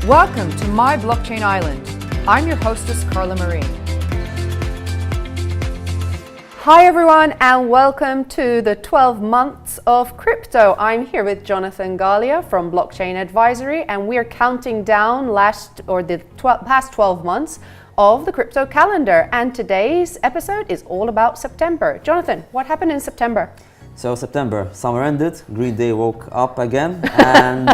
Welcome to My Blockchain Island. I'm your hostess, Carla Marie. Hi everyone, and welcome to the 12 months of crypto. I'm here with Jonathan Gallia from Blockchain Advisory, and we're counting down the past 12 months of the crypto calendar. And today's episode is all about September. Jonathan, what happened in September? So September, summer ended, Green Day woke up again, and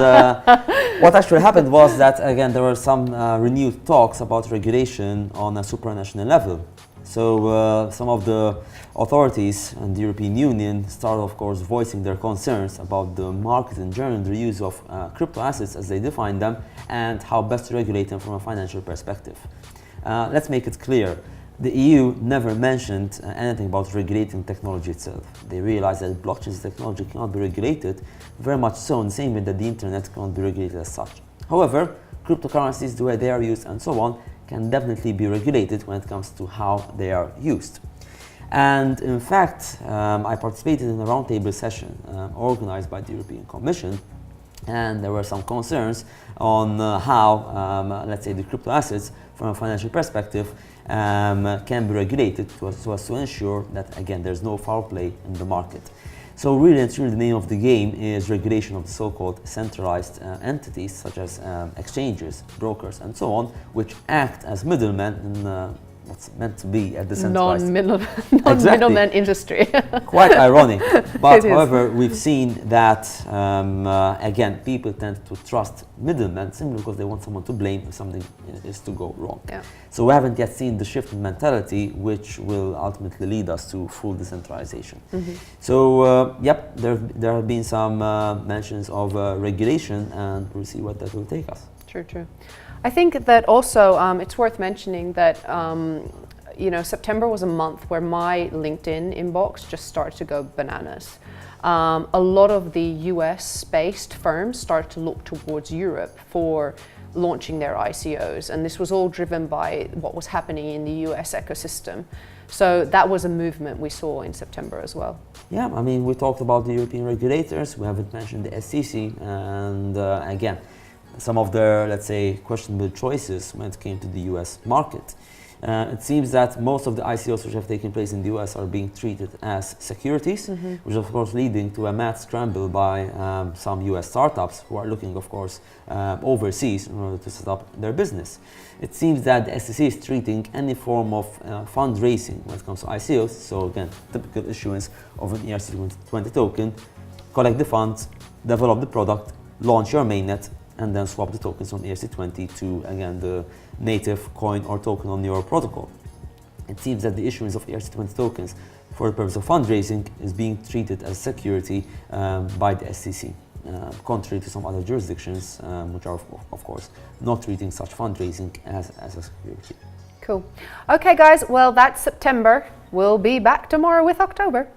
what actually happened was that again there were some renewed talks about regulation on a supranational level. So some of the authorities and the European Union started, of course, voicing their concerns about the market in general, the use of crypto assets as they define them, and how best to regulate them from a financial perspective. Let's make it clear. The EU never mentioned anything about regulating technology itself. They realized that blockchain technology cannot be regulated, very much so in the same way that the internet cannot be regulated as such. However, cryptocurrencies, the way they are used and so on, can definitely be regulated when it comes to how they are used. And in fact, I participated in a roundtable session organized by the European Commission, and there were some concerns on how, let's say, the crypto assets from a financial perspective can be regulated so as to ensure that, again, there's no foul play in the market. So really and truly the name of the game is regulation of the so-called centralized entities such as exchanges, brokers and so on, which act as middlemen in what's meant to be a decentralized non-middleman industry. Quite ironic, but however we've seen that again people tend to trust middlemen simply because they want someone to blame if something is to go wrong. Yeah. So we haven't yet seen the shift in mentality which will ultimately lead us to full decentralization. Mm-hmm. So yep, there have been some mentions of regulation, and we'll see what that will take us. True. I think that also it's worth mentioning that September was a month where my LinkedIn inbox just started to go bananas. A lot of the US-based firms started to look towards Europe for launching their ICOs, and this was all driven by what was happening in the US ecosystem. So that was a movement we saw in September as well. Yeah, I mean, we talked about the European regulators, we haven't mentioned the SEC, and again, some of their, let's say, questionable choices when it came to the US market. It seems that most of the ICOs which have taken place in the US are being treated as securities, mm-hmm. which is of course leading to a mad scramble by some US startups who are looking, of course, overseas in order to set up their business. It seems that the SEC is treating any form of fundraising when it comes to ICOs, so again, typical issuance of an ERC20 token, collect the funds, develop the product, launch your mainnet, and then swap the tokens from ERC20 to, again, the native coin or token on your protocol. It seems that the issuance of ERC20 tokens for the purpose of fundraising is being treated as security by the SEC, contrary to some other jurisdictions which are, of course, not treating such fundraising as a security. Cool. Okay, guys, well, that's September. We'll be back tomorrow with October.